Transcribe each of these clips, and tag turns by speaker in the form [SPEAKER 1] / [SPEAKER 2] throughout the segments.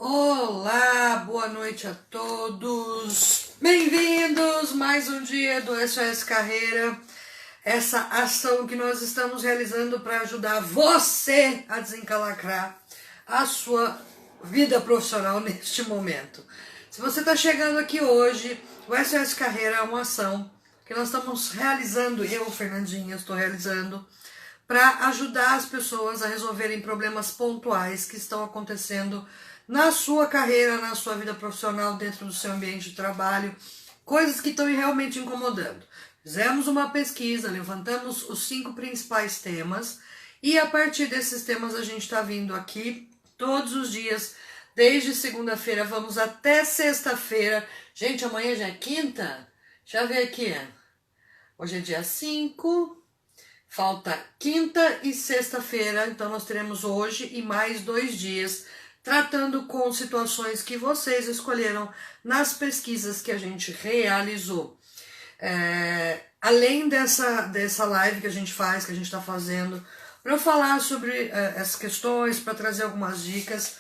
[SPEAKER 1] Olá, boa noite a todos. Bem-vindos mais um dia do SOS Carreira. Essa ação que nós estamos realizando para ajudar você a desencalacrar a sua vida profissional neste momento. Se você está chegando aqui hoje, o SOS Carreira é uma ação que nós estamos realizando, eu, Fernandinha, estou realizando, para ajudar as pessoas a resolverem problemas pontuais que estão acontecendo na sua carreira, na sua vida profissional, dentro do seu ambiente de trabalho, coisas que estão realmente incomodando. Fizemos uma pesquisa, levantamos os 5 principais temas e a partir desses temas a gente está vindo aqui todos os dias, desde segunda-feira, vamos até sexta-feira. Gente, amanhã já é quinta? Deixa eu ver aqui. Hoje é dia 5. Falta quinta e sexta-feira, então nós teremos hoje e mais 2 dias tratando com situações que vocês escolheram nas pesquisas que a gente realizou. Além dessa live que a gente faz, que a gente está fazendo, para eu falar sobre essas questões, para trazer algumas dicas,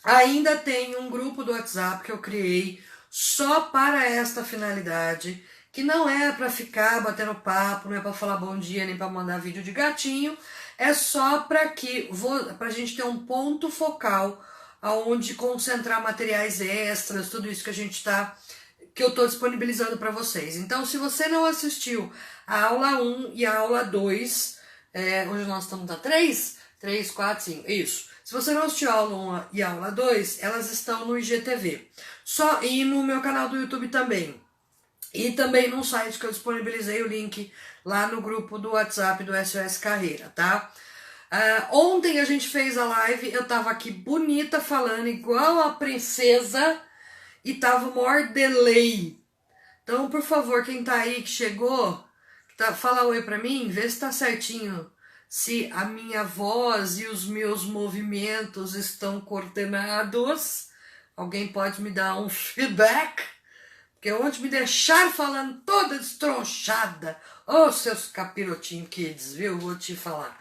[SPEAKER 1] ainda tem um grupo do WhatsApp que eu criei só para esta finalidade, que não é para ficar batendo papo, não é para falar bom dia, nem para mandar vídeo de gatinho, é só para a gente ter um ponto focal aonde concentrar materiais extras, tudo isso que eu estou disponibilizando para vocês. Então, se você não assistiu a aula 1 e a aula 2, hoje nós estamos na 3, 4, 5, isso. Se você não assistiu a aula 1 e a aula 2, elas estão no IGTV. E no meu canal do YouTube também. E também num site que eu disponibilizei o link lá no grupo do WhatsApp do SOS Carreira, tá? Ontem a gente fez a live, eu tava aqui bonita falando igual a princesa e tava o maior delay. Então, por favor, quem tá aí que chegou, fala oi pra mim, vê se tá certinho, se a minha voz e os meus movimentos estão coordenados. Alguém pode me dar um feedback? Porque ontem me deixaram falando toda destronchada. Ô, seus capirotinhos kids, viu? Vou te falar.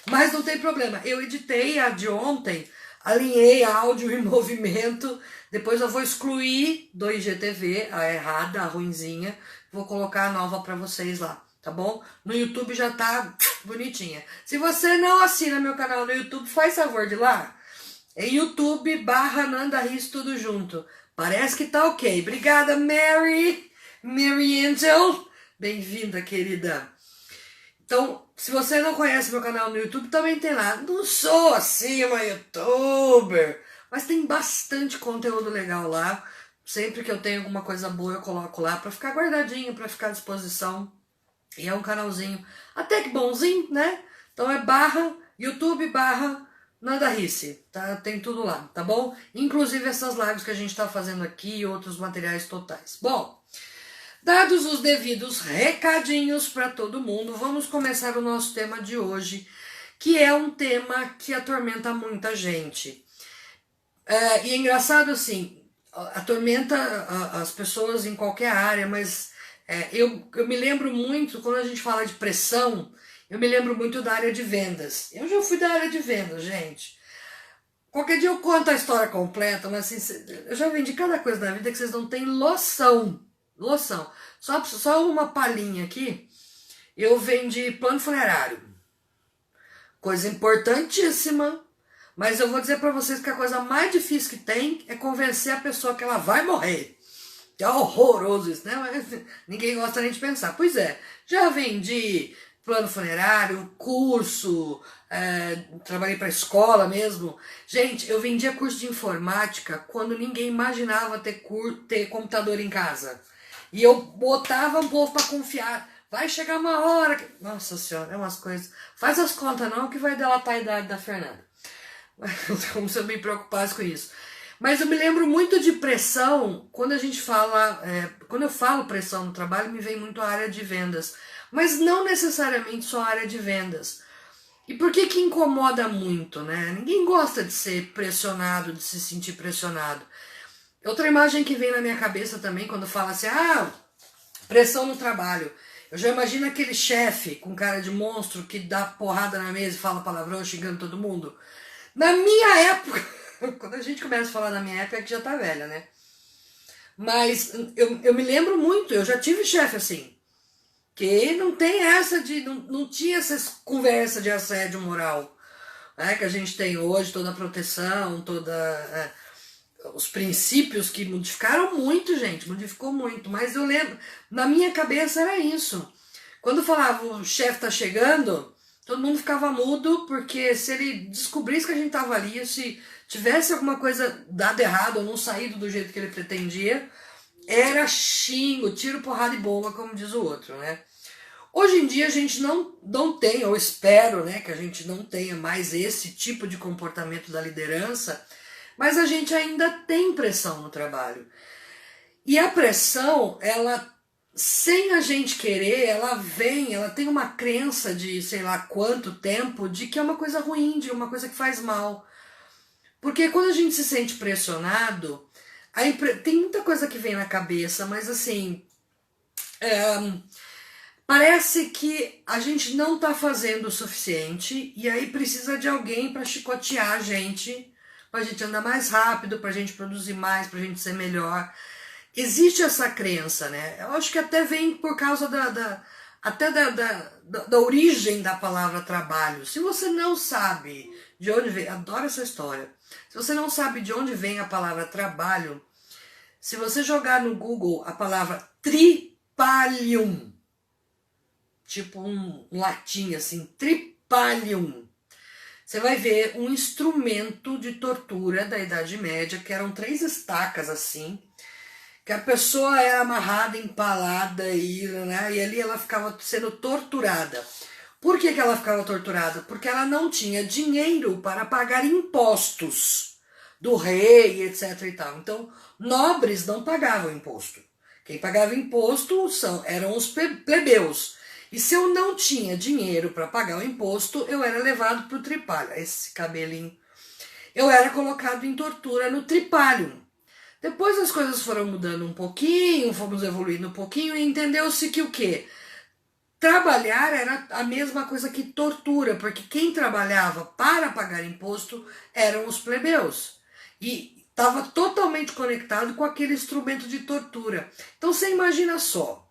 [SPEAKER 1] Mas não tem problema. Eu editei a de ontem, alinhei áudio e movimento. Depois eu vou excluir do IGTV, a errada, a ruinzinha. Vou colocar a nova pra vocês lá, tá bom? No YouTube já tá bonitinha. Se você não assina meu canal no YouTube, faz favor de ir lá. É YouTube/Nanda Riz, tudo junto. Parece que tá ok. Obrigada, Mary Angel. Bem-vinda, querida. Então, se você não conhece meu canal no YouTube, também tem lá. Não sou assim uma youtuber, mas tem bastante conteúdo legal lá. Sempre que eu tenho alguma coisa boa, eu coloco lá pra ficar guardadinho, pra ficar à disposição. E é um canalzinho até que bonzinho, né? Então é YouTube/Nanda Rice, tá? Tem tudo lá, tá bom? Inclusive essas lives que a gente tá fazendo aqui e outros materiais totais. Bom, dados os devidos recadinhos para todo mundo, vamos começar o nosso tema de hoje, que é um tema que atormenta muita gente. E é engraçado assim, atormenta as pessoas em qualquer área, mas eu me lembro muito, quando a gente fala de pressão, eu me lembro muito da área de vendas. Eu já fui da área de vendas, gente. Qualquer dia eu conto a história completa, mas assim, eu já vendi cada coisa na vida que vocês não têm noção. Só uma palhinha aqui. Eu vendi plano funerário. Coisa importantíssima. Mas eu vou dizer pra vocês que a coisa mais difícil que tem é convencer a pessoa que ela vai morrer. É horroroso isso, né? Mas ninguém gosta nem de pensar. Pois é, já vendi plano funerário, curso, trabalhei para escola mesmo. Gente, eu vendia curso de informática quando ninguém imaginava ter computador em casa. E eu botava o povo para confiar. Vai chegar uma hora que... Nossa senhora, é umas coisas... Faz as contas não, que vai delatar a idade da Fernanda. Como se eu me preocupasse com isso. Mas eu me lembro muito de pressão, quando a gente fala... quando eu falo pressão no trabalho, me vem muito a área de vendas. Mas não necessariamente só a área de vendas. E por que incomoda muito, né? Ninguém gosta de ser pressionado, de se sentir pressionado. Outra imagem que vem na minha cabeça também, quando fala assim, pressão no trabalho. Eu já imagino aquele chefe com cara de monstro que dá porrada na mesa e fala palavrão xingando todo mundo. Na minha época, Quando a gente começa a falar da minha época, é que já tá velha, né? Mas eu me lembro muito, eu já tive chefe assim, que não tem essa de. Não tinha essa conversa de assédio moral, né, que a gente tem hoje, toda a proteção, os princípios que modificaram muito, gente, modificou muito. Mas eu lembro, na minha cabeça era isso. Quando falava o chefe tá chegando, todo mundo ficava mudo, porque se ele descobrisse que a gente tava ali, se tivesse alguma coisa dado errado ou não saído do jeito que ele pretendia, era xingo, tiro, porrada e bomba, como diz o outro, né? Hoje em dia a gente não tem, eu espero, né, que a gente não tenha mais esse tipo de comportamento da liderança, mas a gente ainda tem pressão no trabalho. E a pressão, ela, sem a gente querer, ela vem, ela tem uma crença de sei lá quanto tempo de que é uma coisa ruim, de uma coisa que faz mal. Porque quando a gente se sente pressionado, tem muita coisa que vem na cabeça, mas assim, parece que a gente não está fazendo o suficiente e aí precisa de alguém para chicotear a gente andar mais rápido, para a gente produzir mais, para a gente ser melhor. Existe essa crença, né? Eu acho que até vem por causa da origem da palavra trabalho. Se você não sabe de onde vem, adoro essa história. Se você não sabe de onde vem a palavra trabalho, se você jogar no Google a palavra tripalium, tipo um latim assim, tripalium, você vai ver um instrumento de tortura da Idade Média, que eram 3 estacas assim, que a pessoa era amarrada, empalada né, e ali ela ficava sendo torturada. Por que ela ficava torturada? Porque ela não tinha dinheiro para pagar impostos do rei, etc. e tal. Então, nobres não pagavam imposto. Quem pagava imposto eram os plebeus. E se eu não tinha dinheiro para pagar o imposto, eu era levado para o tripalho. Esse cabelinho. Eu era colocado em tortura no tripalho. Depois as coisas foram mudando um pouquinho, fomos evoluindo um pouquinho e entendeu-se que o quê? Trabalhar era a mesma coisa que tortura, porque quem trabalhava para pagar imposto eram os plebeus. E estava totalmente conectado com aquele instrumento de tortura. Então você imagina só,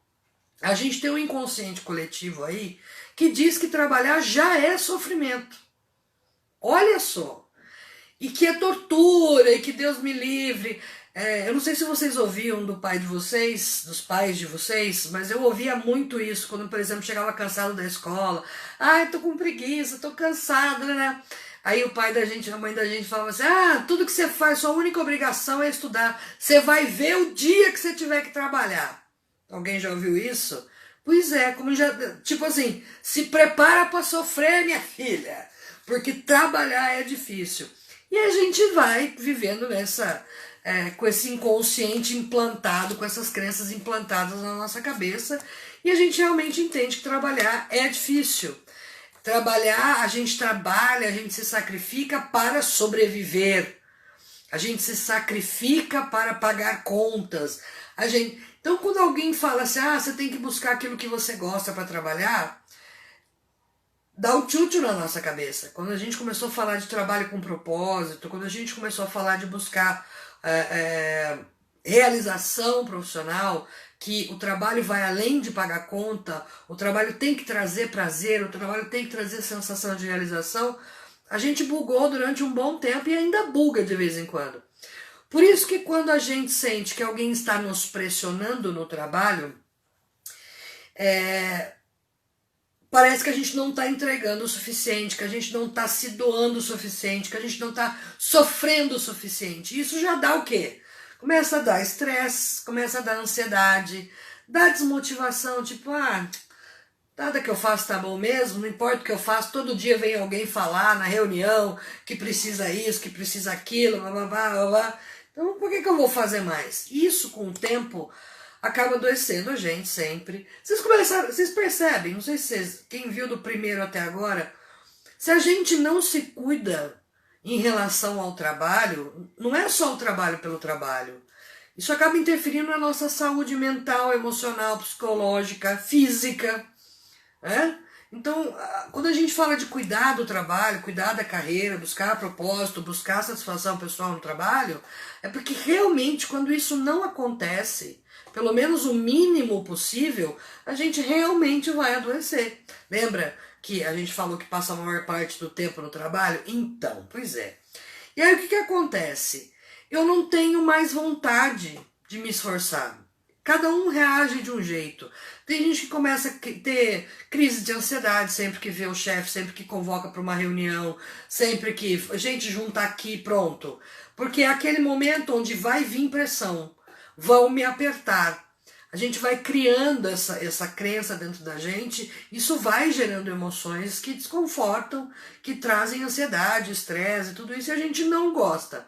[SPEAKER 1] a gente tem um inconsciente coletivo aí que diz que trabalhar já é sofrimento. Olha só. E que é tortura, e que Deus me livre. Eu não sei se vocês ouviam do pai de vocês, dos pais de vocês, mas eu ouvia muito isso quando, por exemplo, chegava cansado da escola. Ai, tô com preguiça, tô cansado, né? Aí o pai da gente, a mãe da gente falava assim, tudo que você faz, sua única obrigação é estudar. Você vai ver o dia que você tiver que trabalhar. Alguém já ouviu isso? Pois é, como já, tipo assim, se prepara para sofrer, minha filha, porque trabalhar é difícil. E a gente vai vivendo com esse inconsciente implantado, com essas crenças implantadas na nossa cabeça, e a gente realmente entende que trabalhar é difícil. Trabalhar, a gente trabalha, a gente se sacrifica para sobreviver. A gente se sacrifica para pagar contas. Então, quando alguém fala assim, você tem que buscar aquilo que você gosta para trabalhar, dá um tchutchu na nossa cabeça. Quando a gente começou a falar de trabalho com propósito, quando a gente começou a falar de buscar realização profissional, que o trabalho vai além de pagar conta, o trabalho tem que trazer prazer, o trabalho tem que trazer sensação de realização, a gente bugou durante um bom tempo e ainda buga de vez em quando. Por isso que quando a gente sente que alguém está nos pressionando no trabalho, parece que a gente não está entregando o suficiente, que a gente não está se doando o suficiente, que a gente não está sofrendo o suficiente. Isso já dá o quê? Começa a dar estresse, começa a dar ansiedade, dá desmotivação, tipo, nada que eu faço tá bom mesmo, não importa o que eu faço, todo dia vem alguém falar na reunião que precisa isso, que precisa aquilo, blá blá blá blá blá. Então por que eu vou fazer mais? Isso com o tempo acaba adoecendo a gente sempre. Vocês percebem, não sei se quem viu do primeiro até agora, se a gente não se cuida em relação ao trabalho, não é só o trabalho pelo trabalho. Isso acaba interferindo na nossa saúde mental, emocional, psicológica, física. Né? Então, quando a gente fala de cuidar do trabalho, cuidar da carreira, buscar propósito, buscar satisfação pessoal no trabalho, é porque realmente quando isso não acontece, pelo menos o mínimo possível, a gente realmente vai adoecer. Lembra que a gente falou que passa a maior parte do tempo no trabalho? Então, pois é. E aí o que acontece? Eu não tenho mais vontade de me esforçar. Cada um reage de um jeito. Tem gente que começa a ter crise de ansiedade sempre que vê o chefe, sempre que convoca para uma reunião, sempre que gente junta aqui, pronto. Porque é aquele momento onde vai vir pressão, vão me apertar. A gente vai criando essa crença dentro da gente, isso vai gerando emoções que desconfortam, que trazem ansiedade, estresse, tudo isso, e a gente não gosta.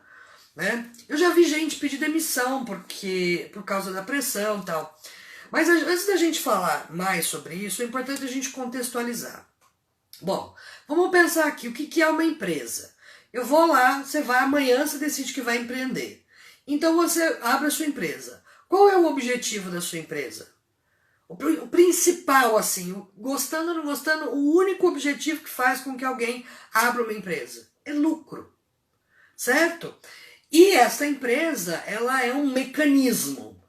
[SPEAKER 1] Né? Eu já vi gente pedir demissão por causa da pressão e tal. Mas antes da gente falar mais sobre isso, é importante a gente contextualizar. Bom, vamos pensar aqui o que é uma empresa. Eu vou lá, você vai amanhã, você decide que vai empreender. Então você abre a sua empresa. Qual é o objetivo da sua empresa? O principal, assim, gostando ou não gostando, o único objetivo que faz com que alguém abra uma empresa é lucro, certo? E essa empresa, ela é um mecanismo.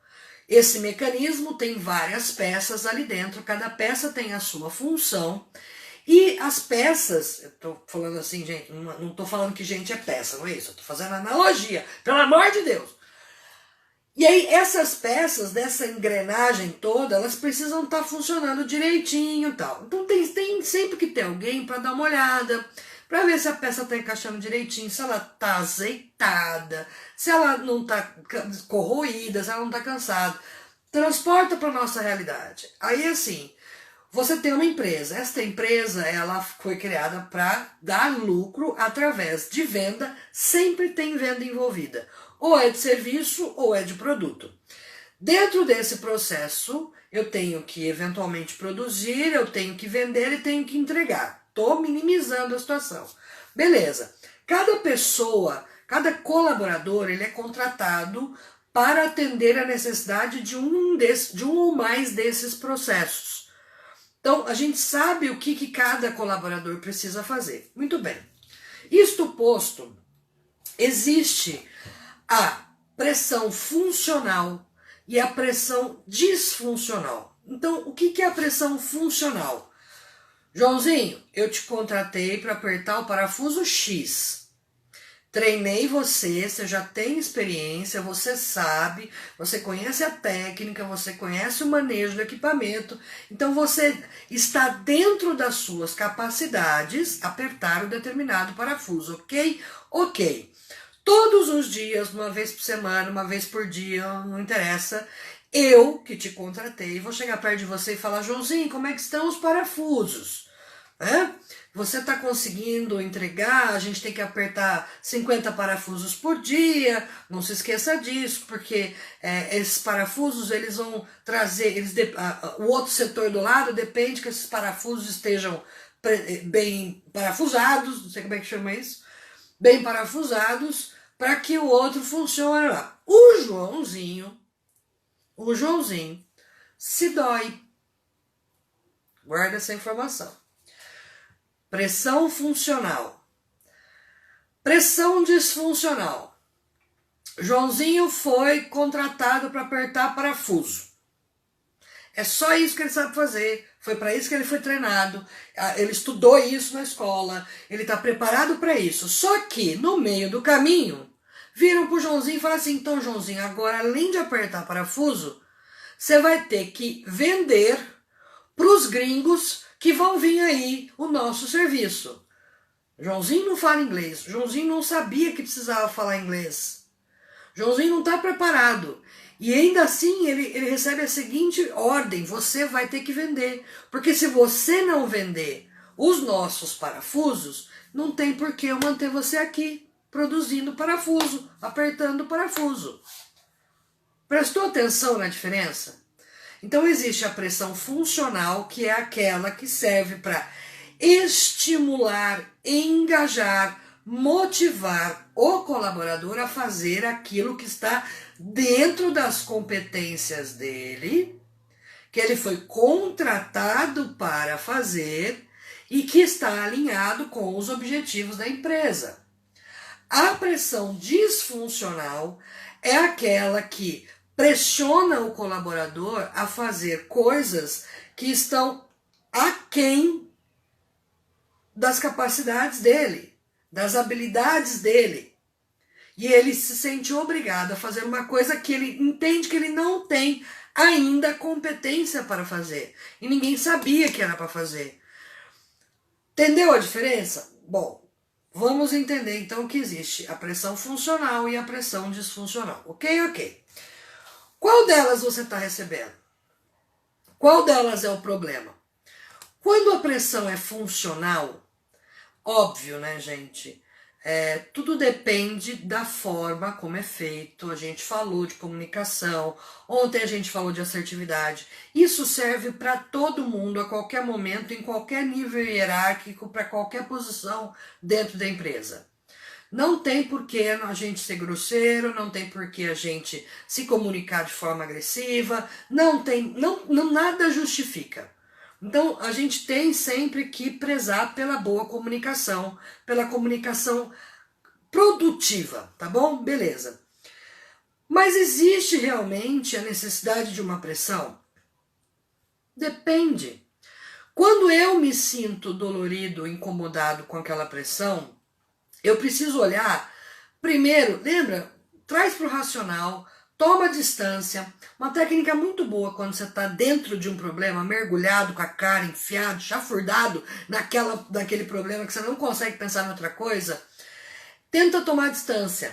[SPEAKER 1] Esse mecanismo tem várias peças ali dentro, cada peça tem a sua função. E as peças, eu tô falando assim, gente, não tô falando que gente é peça, não é isso, eu tô fazendo analogia, pelo amor de Deus. E aí essas peças dessa engrenagem toda, elas precisam estar funcionando direitinho e tal. Então tem sempre que ter alguém para dar uma olhada, para ver se a peça está encaixando direitinho, se ela está azeitada, se ela não está corroída, se ela não está cansada. Transporta para nossa realidade. Aí assim, você tem uma empresa. Esta empresa, ela foi criada para dar lucro através de venda. Sempre tem venda envolvida. Ou é de serviço ou é de produto. Dentro desse processo, eu tenho que eventualmente produzir, eu tenho que vender e tenho que entregar. Estou minimizando a situação. Beleza. Cada pessoa, cada colaborador, ele é contratado para atender a necessidade de um ou mais desses processos. Então, a gente sabe o que cada colaborador precisa fazer. Muito bem. Isto posto, existe a pressão funcional e a pressão disfuncional. Então, o que é a pressão funcional? Joãozinho, eu te contratei para apertar o parafuso X. Treinei você, você já tem experiência, você sabe, você conhece a técnica, você conhece o manejo do equipamento, então você está dentro das suas capacidades apertar um determinado parafuso, ok? Ok. Todos os dias, uma vez por semana, uma vez por dia, não interessa, eu que te contratei vou chegar perto de você e falar, Joãozinho, como é que estão os parafusos? Você está conseguindo entregar, a gente tem que apertar 50 parafusos por dia, não se esqueça disso, porque esses parafusos eles vão trazer, o outro setor do lado depende que esses parafusos estejam bem parafusados, não sei como é que chama isso, bem parafusados, para que o outro funcione lá. O Joãozinho se dói. Guarda essa informação. Pressão funcional. Pressão disfuncional. Joãozinho foi contratado para apertar parafuso. É só isso que ele sabe fazer. Foi para isso que ele foi treinado. Ele estudou isso na escola. Ele está preparado para isso. Só que, no meio do caminho, viram pro Joãozinho e falaram assim, então, Joãozinho, agora, além de apertar parafuso, você vai ter que vender pros gringos que vão vir aí o nosso serviço. Joãozinho não fala inglês. Joãozinho não sabia que precisava falar inglês. Joãozinho não está preparado. E ainda assim ele recebe a seguinte ordem, você vai ter que vender. Porque se você não vender os nossos parafusos, não tem por que eu manter você aqui, produzindo parafuso, apertando parafuso. Prestou atenção na diferença? Então existe a pressão funcional, que é aquela que serve para estimular, engajar, motivar o colaborador a fazer aquilo que está dentro das competências dele, que ele foi contratado para fazer e que está alinhado com os objetivos da empresa. A pressão disfuncional é aquela que pressiona o colaborador a fazer coisas que estão aquém das capacidades dele, das habilidades dele. E ele se sente obrigado a fazer uma coisa que ele entende que ele não tem ainda competência para fazer. E ninguém sabia que era para fazer. Entendeu a diferença? Bom, vamos entender então que existe a pressão funcional e a pressão disfuncional. Ok? Qual delas você está recebendo? Qual delas é o problema? Quando a pressão é funcional, óbvio, né, gente? Tudo depende da forma como é feito. A gente falou de comunicação, ontem a gente falou de assertividade. Isso serve para todo mundo, a qualquer momento, em qualquer nível hierárquico, para qualquer posição dentro da empresa. Não tem por que a gente ser grosseiro, não tem por que a gente se comunicar de forma agressiva, nada justifica. Então, a gente tem sempre que prezar pela boa comunicação, pela comunicação produtiva, tá bom? Beleza. Mas existe realmente a necessidade de uma pressão? Depende. Quando eu me sinto dolorido, incomodado com aquela pressão, eu preciso olhar, primeiro, lembra? Traz para o racional, toma distância. Uma técnica muito boa quando você está dentro de um problema, mergulhado, com a cara enfiado, chafurdado naquele problema que você não consegue pensar em outra coisa. Tenta tomar distância.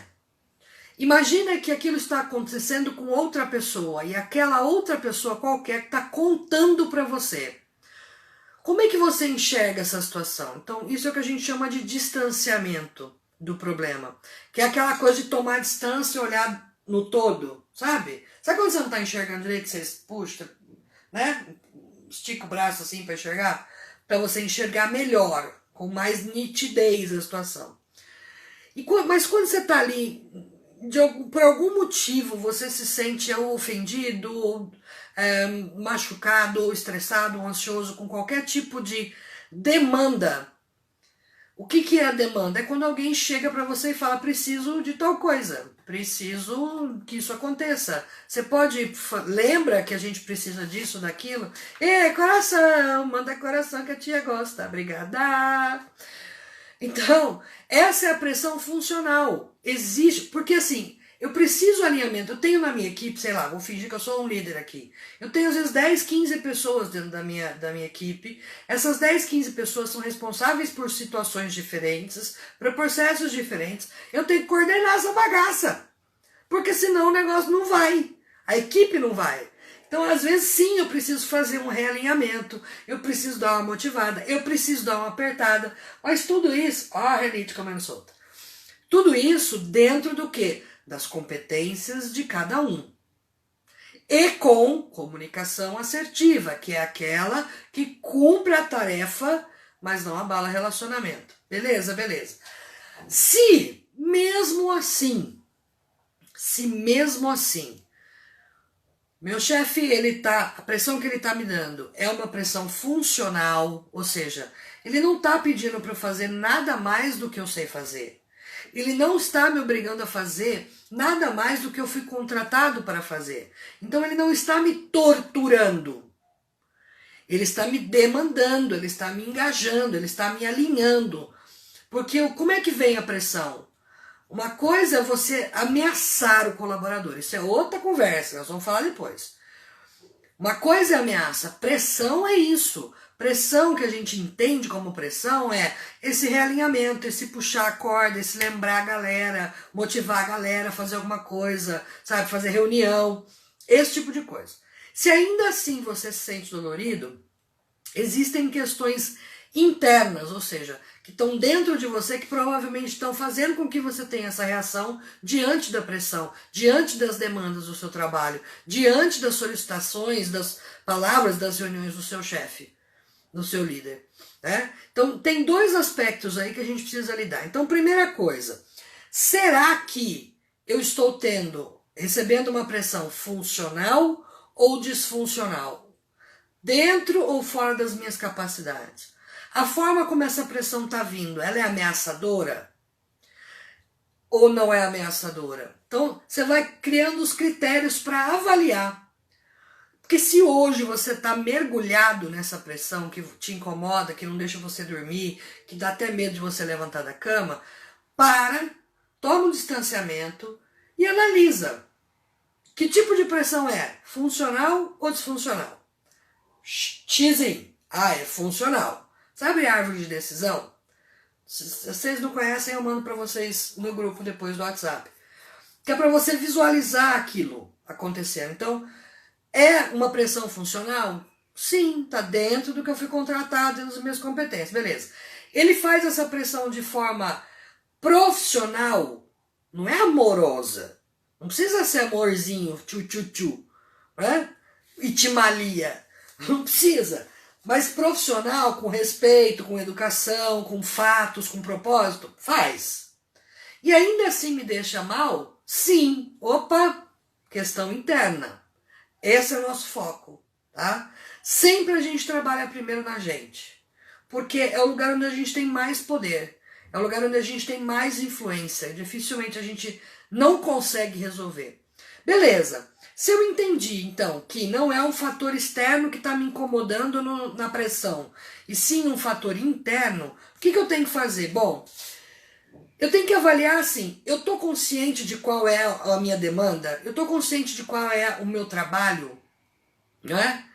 [SPEAKER 1] Imagina que aquilo está acontecendo com outra pessoa e aquela outra pessoa qualquer está contando para você. Como é que você enxerga essa situação? Então, isso é o que a gente chama de distanciamento do problema. Que é aquela coisa de tomar distância e olhar no todo, sabe? Sabe quando você não está enxergando direito, você puxa, né? Estica o braço assim para enxergar? Para você enxergar melhor, com mais nitidez a situação. Mas quando você está ali, por algum motivo, você se sente ofendido, machucado, ou estressado, ou ansioso, com qualquer tipo de demanda. O que é a demanda? É quando alguém chega para você e fala, preciso de tal coisa, preciso que isso aconteça. Você lembra que a gente precisa disso, daquilo? Coração, manda coração que a tia gosta, obrigada. Então, essa é a pressão funcional. Existe, porque assim, eu preciso alinhamento. Eu tenho na minha equipe, sei lá, vou fingir que eu sou um líder aqui. Eu tenho às vezes 10, 15 pessoas dentro da minha equipe. Essas 10, 15 pessoas são responsáveis por situações diferentes, por processos diferentes. Eu tenho que coordenar essa bagaça. Porque senão o negócio não vai. A equipe não vai. Então, às vezes, sim, eu preciso fazer um realinhamento, eu preciso dar uma motivada, eu preciso dar uma apertada, mas tudo isso, ó a renite comendo solta. Tudo isso dentro do quê? Das competências de cada um. E com comunicação assertiva, que é aquela que cumpre a tarefa, mas não abala relacionamento. Beleza? Se mesmo assim, meu chefe, a pressão que ele está me dando é uma pressão funcional, ou seja, ele não está pedindo para eu fazer nada mais do que eu sei fazer. Ele não está me obrigando a fazer nada mais do que eu fui contratado para fazer. Então ele não está me torturando. Ele está me demandando, ele está me engajando, ele está me alinhando. Porque como é que vem a pressão? Uma coisa é você ameaçar o colaborador, isso é outra conversa, nós vamos falar depois. Uma coisa é ameaça, pressão é isso. Pressão que a gente entende como pressão é esse realinhamento, esse puxar a corda, esse lembrar a galera, motivar a galera a fazer alguma coisa, sabe, fazer reunião, esse tipo de coisa. Se ainda assim você se sente dolorido, existem questões internas, ou seja, que estão dentro de você que provavelmente estão fazendo com que você tenha essa reação diante da pressão, diante das demandas do seu trabalho, diante das solicitações, das palavras das reuniões do seu chefe, do seu líder, né? Então tem dois aspectos aí que a gente precisa lidar. Então, primeira coisa, será que eu estou recebendo uma pressão funcional ou disfuncional? dentro ou fora das minhas capacidades? A forma como essa pressão está vindo, ela é ameaçadora ou não é ameaçadora? Então, você vai criando os critérios para avaliar. Porque se hoje você está mergulhado nessa pressão que te incomoda, que não deixa você dormir, que dá até medo de você levantar da cama, toma um distanciamento e analisa. Que tipo de pressão é? Funcional ou disfuncional? Xing. É funcional. Sabe a árvore de decisão? Se vocês não conhecem, eu mando para vocês no grupo depois do WhatsApp. Que é para você visualizar aquilo acontecendo. Então, é uma pressão funcional? Sim, está dentro do que eu fui contratado, dentro das minhas competências. Beleza. Ele faz essa pressão de forma profissional, não é amorosa. Não precisa ser amorzinho, tchu-tchu-tchu, né? Itimalia. Não precisa. Mas profissional, com respeito, com educação, com fatos, com propósito, faz. E ainda assim me deixa mal? Sim. Opa, questão interna. Esse é o nosso foco, tá? Sempre a gente trabalha primeiro na gente, porque é o lugar onde a gente tem mais poder, é o lugar onde a gente tem mais influência, dificilmente a gente não consegue resolver. Beleza, se eu entendi então que não é um fator externo que está me incomodando na pressão, e sim um fator interno, o que eu tenho que fazer? Bom, eu tenho que avaliar assim, eu estou consciente de qual é a minha demanda? Eu estou consciente de qual é o meu trabalho? Não é?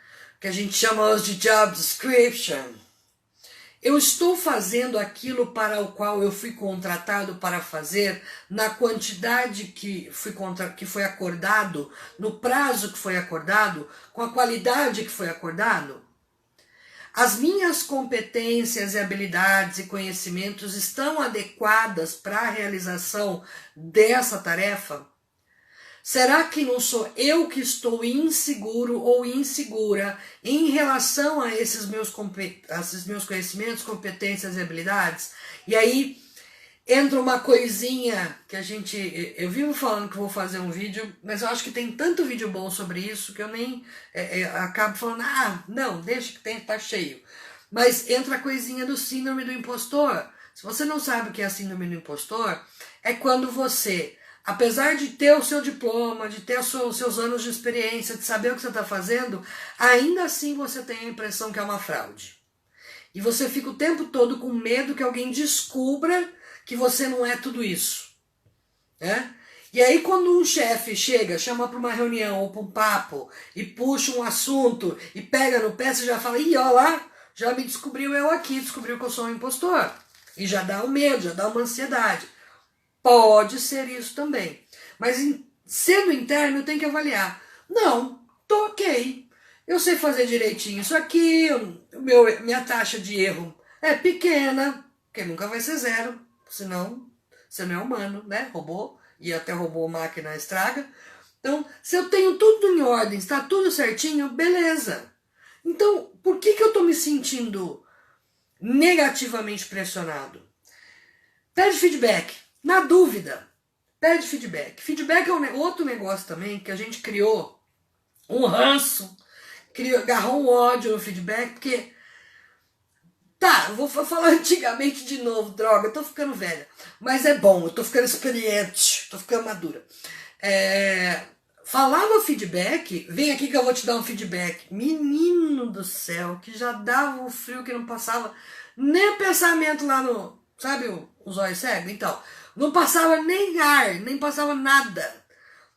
[SPEAKER 1] Que a gente chama hoje de job description. Eu estou fazendo aquilo para o qual eu fui contratado para fazer, na quantidade que foi acordado, no prazo que foi acordado, com a qualidade que foi acordado? As minhas competências e habilidades e conhecimentos estão adequadas para a realização dessa tarefa? Será que não sou eu que estou inseguro ou insegura em relação a esses meus conhecimentos, competências e habilidades? E aí entra uma coisinha que eu vivo falando que vou fazer um vídeo, mas eu acho que tem tanto vídeo bom sobre isso que eu nem acabo falando, não, deixa que tá cheio. Mas entra a coisinha do síndrome do impostor. Se você não sabe o que é a síndrome do impostor, é quando você, apesar de ter o seu diploma, de ter os seus anos de experiência, de saber o que você está fazendo, ainda assim você tem a impressão que é uma fraude. E você fica o tempo todo com medo que alguém descubra que você não é tudo isso, né? E aí quando um chefe chama para uma reunião ou para um papo e puxa um assunto e pega no pé, você já fala, ó lá, já me descobriu eu aqui, descobriu que eu sou um impostor. E já dá um medo, já dá uma ansiedade. Pode ser isso também. Mas sendo interno eu tenho que avaliar. Não, tô ok. Eu sei fazer direitinho isso aqui, minha taxa de erro é pequena, porque nunca vai ser zero. Senão, você não é humano, né? Robô, e até robô máquina estraga. Então, se eu tenho tudo em ordem, está tudo certinho, beleza. Então, por que eu estou me sentindo negativamente pressionado? Pede feedback. Na dúvida, pede feedback. Feedback é outro negócio também que a gente criou um ranço, agarrou um ódio no feedback, porque... Tá, eu vou falar antigamente de novo, droga, eu tô ficando velha. Mas é bom, eu tô ficando experiente, tô ficando madura. Falar no feedback, vem aqui que eu vou te dar um feedback. Menino do céu, que já dava um frio que não passava nem pensamento lá no... Sabe os olhos cegos? Então, não passava nem ar, nem passava nada.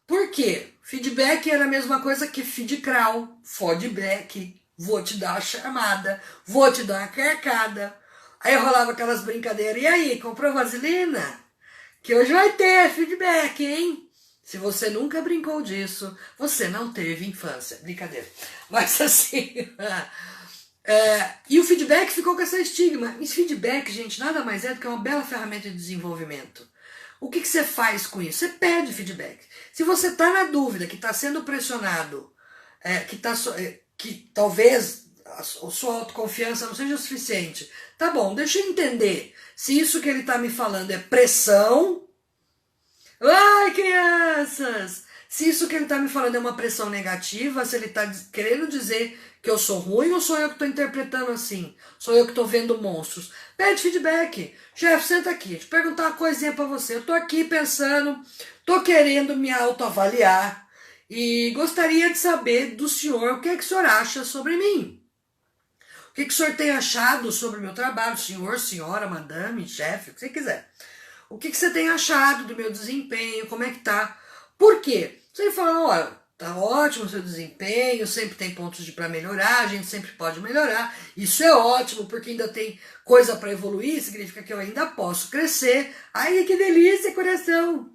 [SPEAKER 1] Por quê? Feedback era a mesma coisa que feedcrawl, feedback. Vou te dar uma chamada, vou te dar uma carcada. Aí rolava aquelas brincadeiras. E aí, comprou vaselina? Que hoje vai ter feedback, hein? Se você nunca brincou disso, você não teve infância. Brincadeira. Mas assim... e o feedback ficou com essa estigma. Esse feedback, gente, nada mais é do que uma bela ferramenta de desenvolvimento. O que você faz com isso? Você pede feedback. Se você está na dúvida, que está sendo pressionado, que talvez a sua autoconfiança não seja o suficiente. Tá bom, deixa eu entender se isso que ele está me falando é pressão. Ai, crianças! Se isso que ele está me falando é uma pressão negativa, se ele está querendo dizer que eu sou ruim ou sou eu que estou interpretando assim? Sou eu que estou vendo monstros? Pede feedback. Chefe, senta aqui. Deixa eu perguntar uma coisinha para você. Eu estou aqui pensando, estou querendo me autoavaliar e gostaria de saber do senhor o que é que o senhor acha sobre mim. O que é que o senhor tem achado sobre o meu trabalho? Senhor, senhora, madame, chefe, o que você quiser. O que você tem achado do meu desempenho? Como é que tá? Por quê? Você fala, olha, tá ótimo o seu desempenho, sempre tem pontos para melhorar, a gente sempre pode melhorar. Isso é ótimo, porque ainda tem coisa para evoluir, significa que eu ainda posso crescer. Ai, que delícia, coração!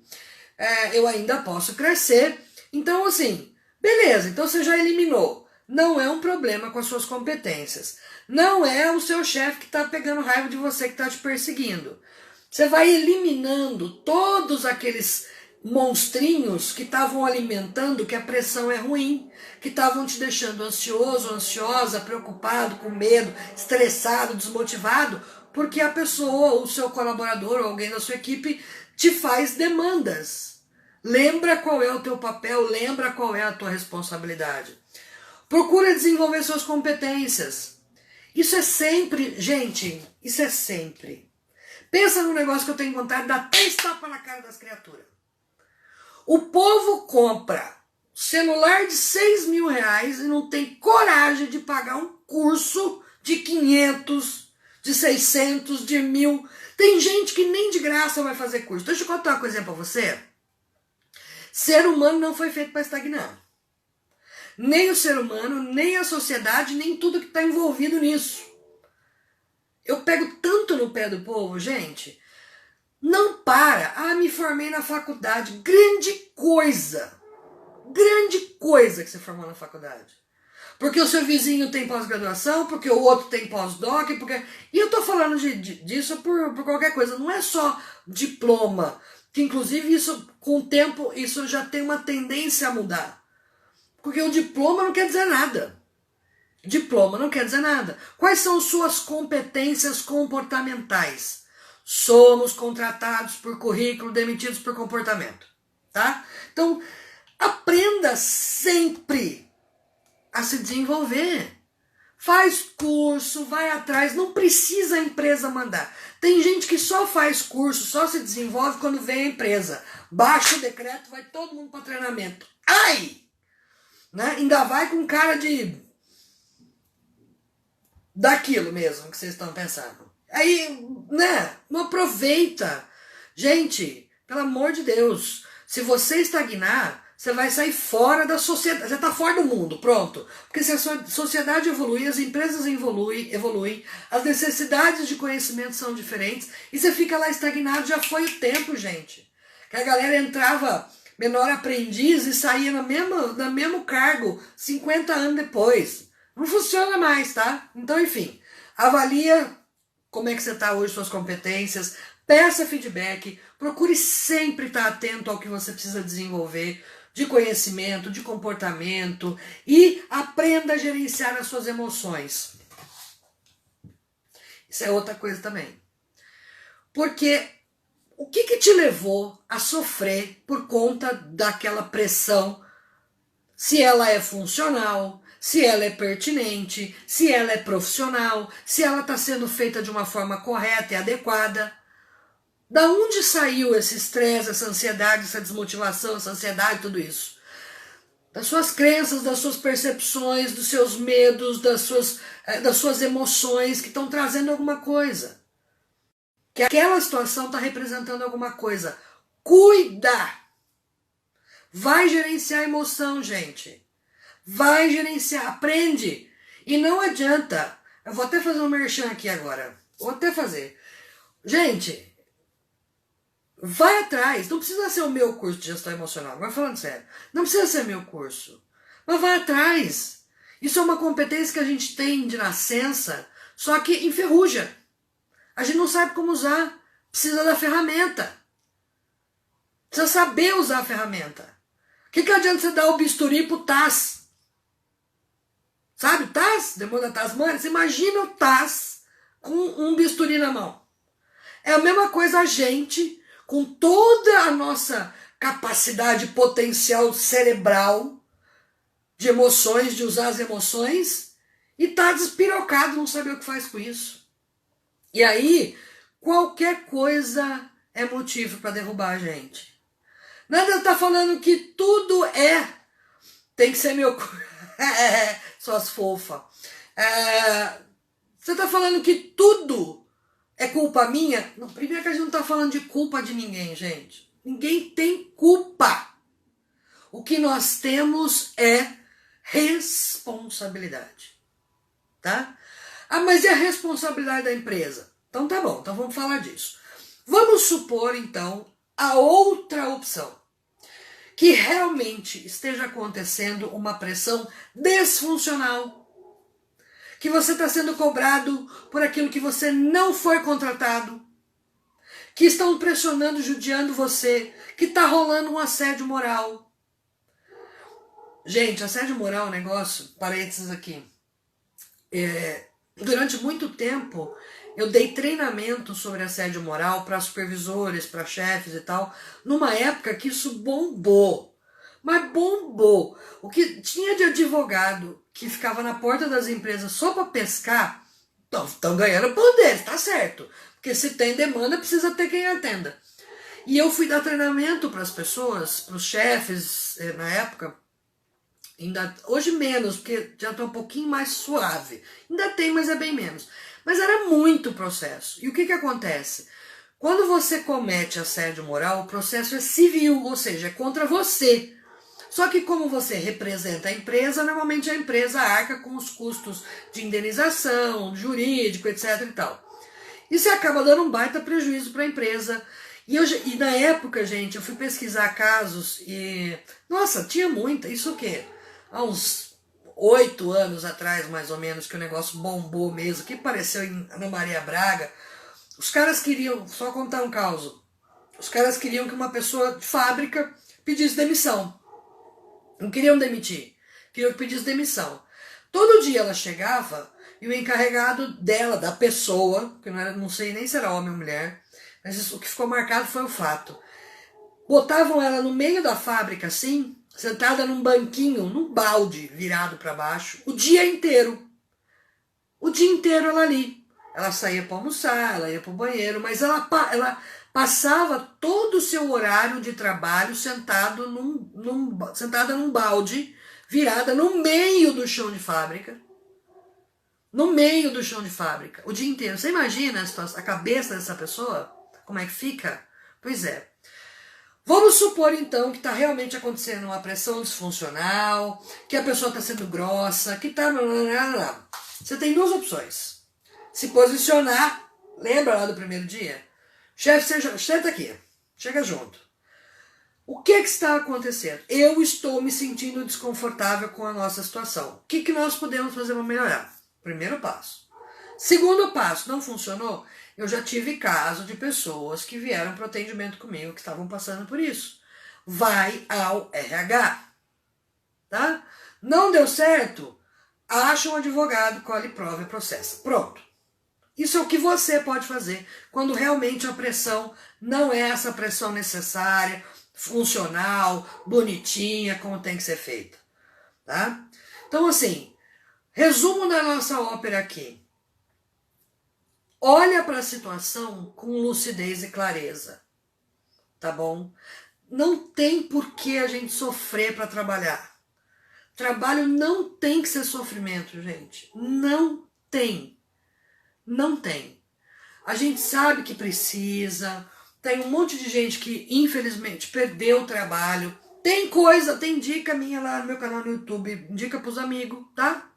[SPEAKER 1] Eu ainda posso crescer. Então, assim, beleza, então você já eliminou. Não é um problema com as suas competências. Não é o seu chefe que está pegando raiva de você, que está te perseguindo. Você vai eliminando todos aqueles monstrinhos que estavam alimentando que a pressão é ruim, que estavam te deixando ansioso, ansiosa, preocupado, com medo, estressado, desmotivado, porque a pessoa, o seu colaborador ou alguém da sua equipe te faz demandas. Lembra qual é o teu papel, lembra qual é a tua responsabilidade. Procura desenvolver suas competências. Isso é sempre, gente, isso é sempre. Pensa num negócio que eu tenho vontade de dar 3 tapas na cara das criaturas. O povo compra celular de 6 mil reais e não tem coragem de pagar um curso de 500, de 600, de 1.000. Tem gente que nem de graça vai fazer curso. Deixa eu contar uma coisinha pra você. Ser humano não foi feito para estagnar. Nem o ser humano, nem a sociedade, nem tudo que está envolvido nisso. Eu pego tanto no pé do povo, gente. Não para. Ah, me formei na faculdade. Grande coisa. Grande coisa que você formou na faculdade. Porque o seu vizinho tem pós-graduação, porque o outro tem pós-doc, porque... E eu tô falando disso por qualquer coisa. Não é só diploma. Que inclusive isso, com o tempo, isso já tem uma tendência a mudar. Porque o diploma não quer dizer nada. Diploma não quer dizer nada. Quais são suas competências comportamentais? Somos contratados por currículo, demitidos por comportamento, tá? Então, aprenda sempre a se desenvolver. Faz curso, vai atrás, não precisa a empresa mandar. Tem gente que só faz curso, só se desenvolve quando vem a empresa. Baixa o decreto, vai todo mundo para treinamento. Ai! Né? Ainda vai com cara de... daquilo mesmo que vocês estão pensando. Aí, né, não aproveita. Gente, pelo amor de Deus, se você estagnar, você vai sair fora da sociedade, você está fora do mundo, pronto. Porque se a sociedade evolui, as empresas evoluem, as necessidades de conhecimento são diferentes, e você fica lá estagnado, já foi o tempo, gente. Que a galera entrava menor aprendiz e saía no mesmo cargo 50 anos depois. Não funciona mais, tá? Então, enfim, avalia como é que você está hoje, suas competências, peça feedback, procure sempre estar atento ao que você precisa desenvolver de conhecimento, de comportamento e aprenda a gerenciar as suas emoções. Isso é outra coisa também. Porque o que te levou a sofrer por conta daquela pressão, se ela é funcional, se ela é pertinente, se ela é profissional, se ela está sendo feita de uma forma correta e adequada. Da onde saiu esse estresse, essa ansiedade, essa desmotivação, essa ansiedade, tudo isso? Das suas crenças, das suas percepções, dos seus medos, das suas emoções que estão trazendo alguma coisa. Que aquela situação está representando alguma coisa. Cuida! Vai gerenciar a emoção, gente. Vai gerenciar, aprende. E não adianta. Eu vou até fazer um merchan aqui agora. Vou até fazer. Gente, vai atrás. Não precisa ser o meu curso de gestão emocional. Agora falando sério. Não precisa ser meu curso. Mas vai atrás. Isso é uma competência que a gente tem de nascença, só que enferruja. A gente não sabe como usar. Precisa da ferramenta. Precisa saber usar a ferramenta. O que adianta você dar o bisturi pro Taz? Sabe o Taz? Demônio da Tasmânia? Você imagina o Taz com um bisturi na mão. É a mesma coisa a gente, com toda a nossa capacidade potencial cerebral de emoções, de usar as emoções, e tá despirocado, não sabe o que faz com isso. E aí, qualquer coisa é motivo para derrubar a gente. Nada tá falando que tudo tem que ser meu... Suas fofas. Você tá falando que tudo é culpa minha? Não, primeiro que a gente não tá falando de culpa de ninguém, gente. Ninguém tem culpa. O que nós temos é responsabilidade. Tá? Ah, mas e a responsabilidade da empresa? Então tá bom, então vamos falar disso. Vamos supor, então, a outra opção. Que realmente esteja acontecendo uma pressão disfuncional. Que você está sendo cobrado por aquilo que você não foi contratado. Que estão pressionando, judiando você. Que está rolando um assédio moral. Gente, assédio moral é um negócio, parênteses aqui. Durante muito tempo, eu dei treinamento sobre assédio moral para supervisores, para chefes e tal, numa época que isso bombou. Mas bombou. O que tinha de advogado que ficava na porta das empresas só para pescar, estão ganhando pão deles, tá certo. Porque se tem demanda, precisa ter quem atenda. E eu fui dar treinamento para as pessoas, para os chefes, na época. Hoje menos, porque já está um pouquinho mais suave. Ainda tem, mas é bem menos. Mas era muito processo. E o que acontece? Quando você comete assédio moral, o processo é civil, ou seja, é contra você. Só que como você representa a empresa, normalmente a empresa arca com os custos de indenização, jurídico, etc. e tal. E você acaba dando um baita prejuízo para a empresa. E na época, gente, eu fui pesquisar casos e... Nossa, tinha muita. Isso o quê? Há uns 8 anos atrás, mais ou menos, que o negócio bombou mesmo, que apareceu em Ana Maria Braga. Os caras queriam, só contar um caso, os caras queriam que uma pessoa de fábrica pedisse demissão. Não queriam demitir, queriam que pedisse demissão. Todo dia ela chegava e o encarregado dela, da pessoa, que não sei nem se era homem ou mulher, mas o que ficou marcado foi o fato. Botavam ela no meio da fábrica assim, sentada num banquinho, num balde virado para baixo, o dia inteiro. O dia inteiro ela ali. Ela saía para almoçar, ela ia para o banheiro, mas ela passava todo o seu horário de trabalho sentada num balde, virada no meio do chão de fábrica. No meio do chão de fábrica, o dia inteiro. Você imagina a cabeça dessa pessoa? Como é que fica? Pois é. Vamos supor, então, que está realmente acontecendo uma pressão disfuncional, que a pessoa está sendo grossa, que está... Você tem duas opções. Se posicionar, lembra lá do primeiro dia? Chefe, senta aqui, chega junto. O que está acontecendo? Eu estou me sentindo desconfortável com a nossa situação. O que nós podemos fazer para melhorar? Primeiro passo. Segundo passo, não funcionou? Eu já tive caso de pessoas que vieram para o atendimento comigo que estavam passando por isso. Vai ao RH. Tá? Não deu certo? Acha um advogado, colhe prova e processa. Pronto. Isso é o que você pode fazer quando realmente a pressão não é essa pressão necessária, funcional, bonitinha, como tem que ser feita. Tá? Então, assim, resumo da nossa ópera aqui. Olha para a situação com lucidez e clareza, tá bom? Não tem por que a gente sofrer para trabalhar. Trabalho não tem que ser sofrimento, gente. Não tem. Não tem. A gente sabe que precisa. Tem um monte de gente que, infelizmente, perdeu o trabalho. Tem dica minha lá no meu canal no YouTube. Dica para os amigos, tá?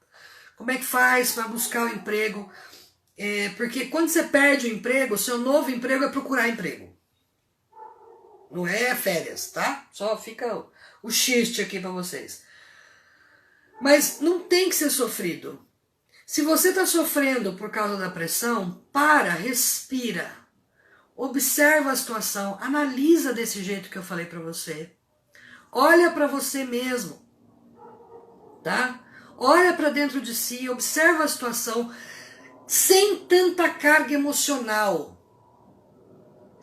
[SPEAKER 1] Como é que faz para buscar o emprego? Porque quando você perde o emprego, o seu novo emprego é procurar emprego. Não é férias, tá? Só fica o xiste aqui para vocês. Mas não tem que ser sofrido. Se você está sofrendo por causa da pressão, respira. Observa a situação, analisa desse jeito que eu falei para você. Olha para você mesmo, tá? Olha para dentro de si, observa a situação sem tanta carga emocional.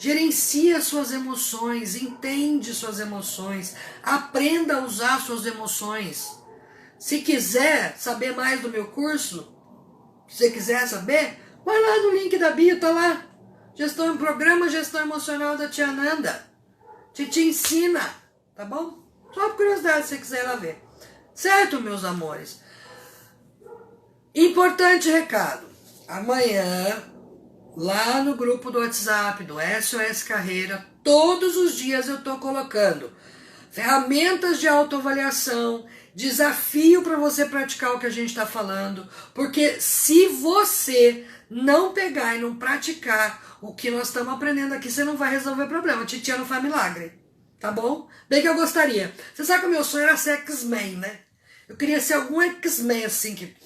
[SPEAKER 1] Gerencia suas emoções, entende suas emoções, aprenda a usar suas emoções. Se quiser saber mais do meu curso, se você quiser saber, vai lá no link da bio, tá lá. Gestão em Programa Gestão Emocional da Tia Nanda. Te ensina, tá bom? Só por curiosidade, se você quiser ir lá ver. Certo, meus amores? Importante recado. Amanhã, lá no grupo do WhatsApp do SOS Carreira, todos os dias eu tô colocando ferramentas de autoavaliação, desafio para você praticar o que a gente está falando, porque se você não pegar e não praticar o que nós estamos aprendendo aqui, você não vai resolver problema. Titia não faz milagre, tá bom? Bem que eu gostaria. Você sabe que o meu sonho era ser X-Men, né? Eu queria ser algum X-Men assim que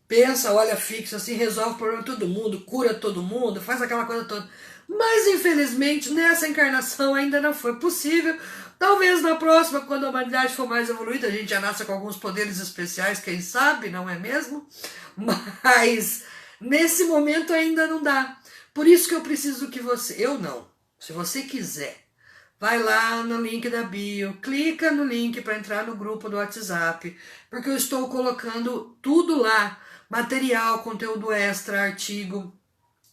[SPEAKER 1] pensa, olha fixo, assim, resolve o problema de todo mundo, cura todo mundo, faz aquela coisa toda. Mas infelizmente nessa encarnação ainda não foi possível. Talvez na próxima, quando a humanidade for mais evoluída, a gente já nasça com alguns poderes especiais, quem sabe, não é mesmo? Mas nesse momento ainda não dá. Por isso que eu preciso que você... Eu não. Se você quiser, vai lá no link da bio, clica no link para entrar no grupo do WhatsApp, porque eu estou colocando tudo lá, material, conteúdo extra, artigo,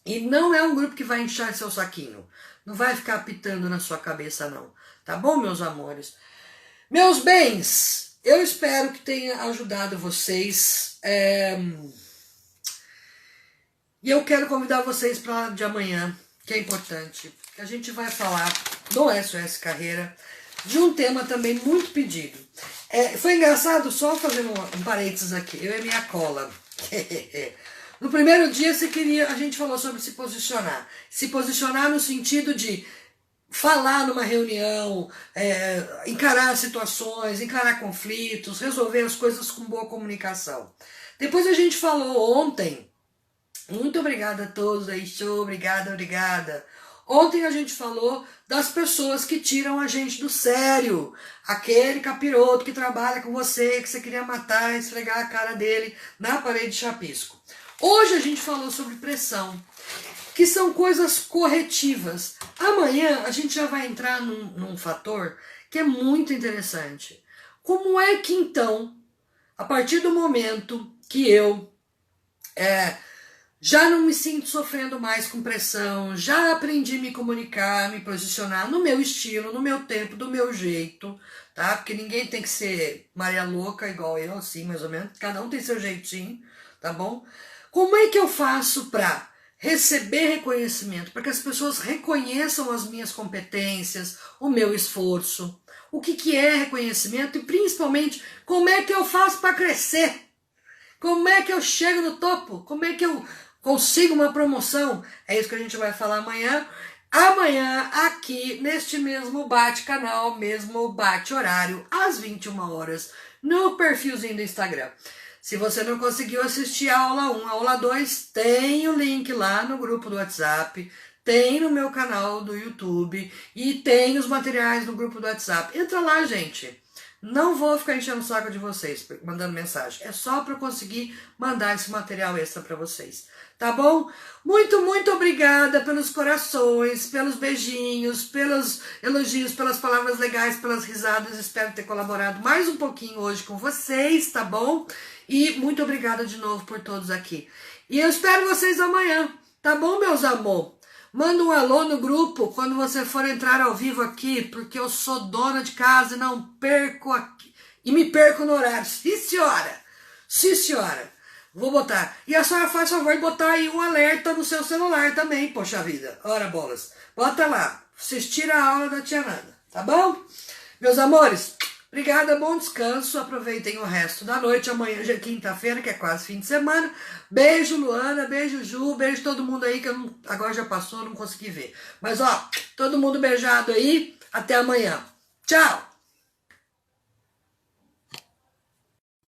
[SPEAKER 1] e não é um grupo que vai inchar seu saquinho, não vai ficar apitando na sua cabeça não, tá bom, meus amores? Meus bens, eu espero que tenha ajudado vocês, e eu quero convidar vocês para de amanhã, que é importante, que a gente vai falar no SOS Carreira de um tema também muito pedido. Foi engraçado, só fazendo um parênteses aqui, eu e minha cola. No primeiro dia a gente falou sobre se posicionar no sentido de falar numa reunião, encarar situações, encarar conflitos, resolver as coisas com boa comunicação. Depois a gente falou ontem, muito obrigada a todos aí, show, obrigada. Ontem a gente falou das pessoas que tiram a gente do sério. Aquele capiroto que trabalha com você, que você queria matar e esfregar a cara dele na parede de chapisco. Hoje a gente falou sobre pressão, que são coisas corretivas. Amanhã a gente já vai entrar num fator que é muito interessante. Como é que então, a partir do momento que eu... já não me sinto sofrendo mais com pressão, já aprendi a me comunicar, me posicionar no meu estilo, no meu tempo, do meu jeito, tá? Porque ninguém tem que ser Maria Louca igual eu, assim, mais ou menos. Cada um tem seu jeitinho, tá bom? Como é que eu faço para receber reconhecimento? Para que as pessoas reconheçam as minhas competências, o meu esforço. O que é reconhecimento e, principalmente, como é que eu faço para crescer? Como é que eu chego no topo? Como é que eu consigo uma promoção? É isso que a gente vai falar amanhã. Amanhã, aqui, neste mesmo bate-canal, mesmo bate-horário, às 21 horas, no perfilzinho do Instagram. Se você não conseguiu assistir a aula 1, a aula 2, tem o link lá no grupo do WhatsApp, tem no meu canal do YouTube e tem os materiais no grupo do WhatsApp. Entra lá, gente. Não vou ficar enchendo o saco de vocês, mandando mensagem. É só para eu conseguir mandar esse material extra para vocês. Tá bom? Muito, muito obrigada pelos corações, pelos beijinhos, pelos elogios, pelas palavras legais, pelas risadas. Espero ter colaborado mais um pouquinho hoje com vocês, tá bom? E muito obrigada de novo por todos aqui. E eu espero vocês amanhã, tá bom, meus amor? Manda um alô no grupo quando você for entrar ao vivo aqui, porque eu sou dona de casa e não perco aqui. E me perco no horário. Sim, senhora. Sim, senhora. Vou botar. E a senhora faz favor de botar aí um alerta no seu celular também, poxa vida. Ora, bolas. Bota lá. Assistir a aula da tia Nanda. Tá bom? Meus amores, obrigada, bom descanso. Aproveitem o resto da noite. Amanhã já é quinta-feira, que é quase fim de semana. Beijo, Luana. Beijo, Ju. Beijo todo mundo aí, que eu não, agora já passou, não consegui ver. Mas, ó, todo mundo beijado aí. Até amanhã. Tchau.